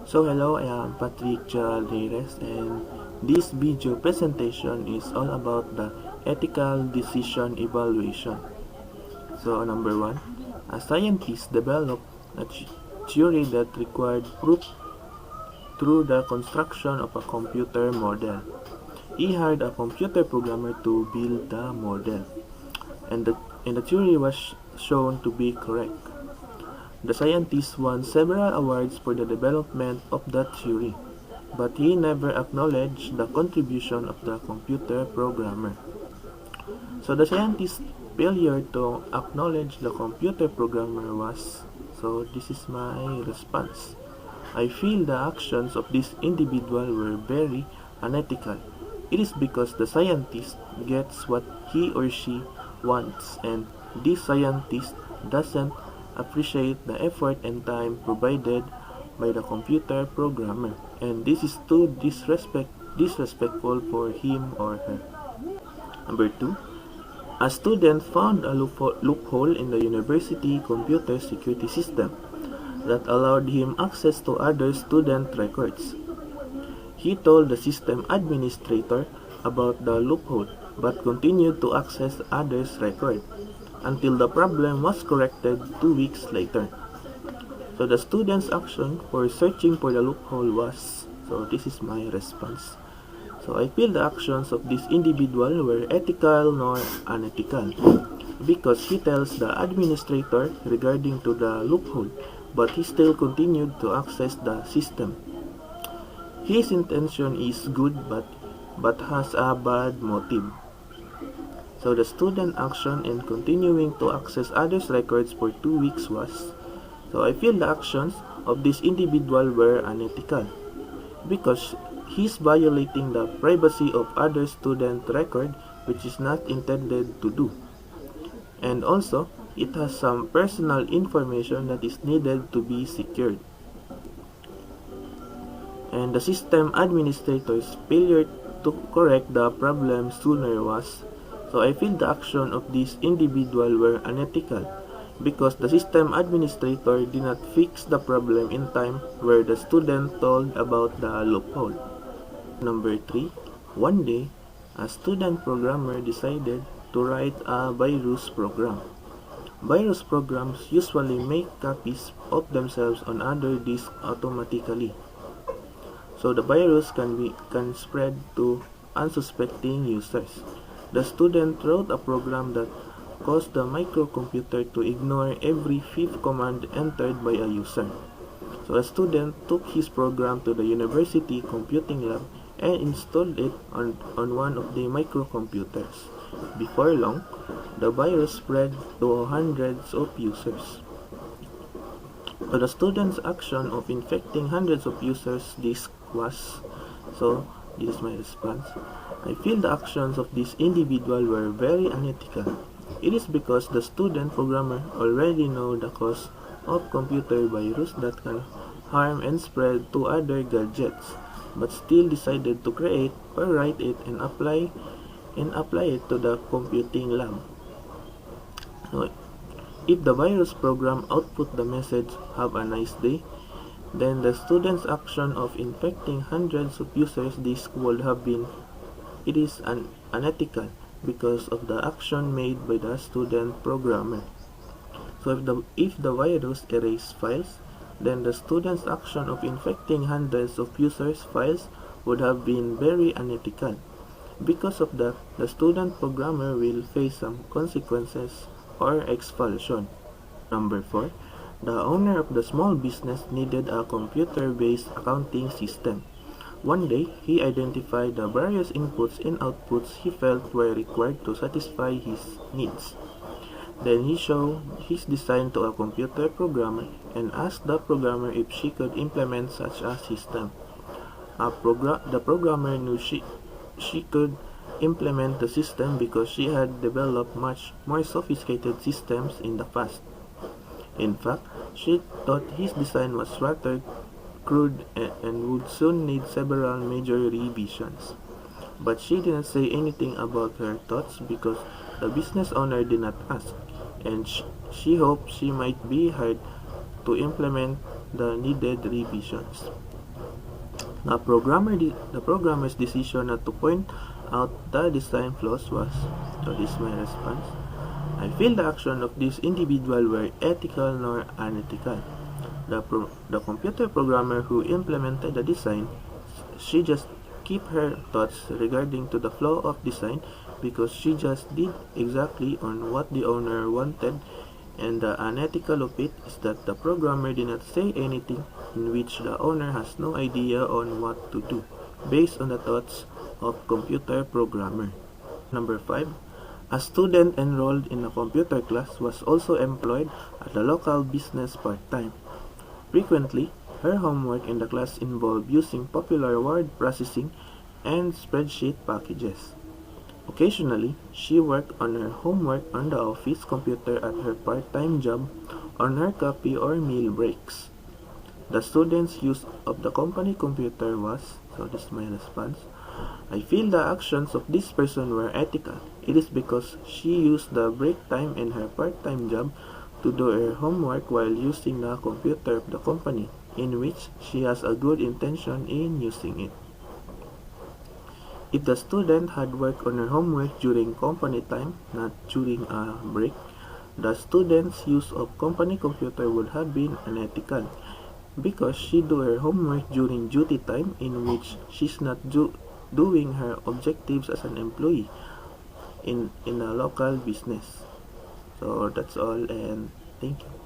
So hello, I am Patrick Gerald Reyes, and this video presentation is all about the ethical decision evaluation. So number one, a scientist developed a theory that required proof through the construction of a computer model. He hired a computer programmer to build the model, and the theory was shown to be correct. The scientist won several awards for the development of that theory, but he never acknowledged the contribution of the computer programmer. So the scientist's failure to acknowledge the computer programmer was, so this is my response. I feel the actions of this individual were very unethical. It is because the scientist gets what he or she wants, and this scientist doesn't appreciate the effort and time provided by the computer programmer, and this is too disrespectful for him or her. Number 2. A student found a loophole in the university computer security system that allowed him access to other student records. He told the system administrator about the loophole but continued to access others' records until the problem was corrected 2 weeks later. So the student's action for searching for the loophole was, so this is my response. So I feel the actions of this individual were ethical nor unethical because he tells the administrator regarding to the loophole, but he still continued to access the system. His intention is good but has a bad motive. So the student action in continuing to access others' records for 2 weeks was, so I feel the actions of this individual were unethical because he's violating the privacy of other student record, which is not intended to do. And also, it has some personal information that is needed to be secured. And the system administrator's failure to correct the problem sooner was, so I feel the action of this individual were unethical because the system administrator did not fix the problem in time where the student told about the loophole. Number 3. One day, a student programmer decided to write a virus program. Virus programs usually make copies of themselves on other disks automatically, so the virus can spread to unsuspecting users. The student wrote a program that caused the microcomputer to ignore every fifth command entered by a user. So a student took his program to the university computing lab and installed it on one of the microcomputers. Before long, the virus spread to hundreds of users. So the student's action of infecting hundreds of users' disks was, so this is my response. I feel the actions of this individual were very unethical. It is because the student programmer already know the cause of computer virus that can harm and spread to other gadgets, but still decided to create or write it and apply it to the computing lab. So, if the virus program output the message "Have a nice day," then the student's action of infecting hundreds of users' disks would have been, it is unethical because of the action made by the student programmer. So if the virus erased files, then the student's action of infecting hundreds of users' files would have been very unethical. Because of that, the student programmer will face some consequences or expulsion. Number 4. The owner of the small business needed a computer-based accounting system. One day, he identified the various inputs and outputs he felt were required to satisfy his needs. Then he showed his design to a computer programmer and asked the programmer if she could implement such a system. The programmer knew she could implement the system because she had developed much more sophisticated systems in the past. In fact, she thought his design was rather crude and would soon need several major revisions. But she didn't say anything about her thoughts because the business owner did not ask, and she hoped she might be hired to implement the needed revisions. The programmer's decision not to point out the design flaws was, so this is my response. I feel the action of this individual were ethical nor unethical. The computer programmer who implemented the design, she just keep her thoughts regarding to the flaw of design because she just did exactly on what the owner wanted, and the unethical of it is that the programmer did not say anything in which the owner has no idea on what to do based on the thoughts of computer programmer. Number 5. A student enrolled in a computer class was also employed at a local business part-time. Frequently, her homework in the class involved using popular word processing and spreadsheet packages. Occasionally, she worked on her homework on the office computer at her part-time job on her coffee or meal breaks. The student's use of the company computer was, so this is my response, I feel the actions of this person were ethical. It is because she used the break time in her part-time job to do her homework while using the computer of the company, in which she has a good intention in using it. If the student had worked on her homework during company time, not during a break, the student's use of company computer would have been unethical because she do her homework during duty time in which she's not doing her objectives as an employee in a local business. So that's all, and thank you.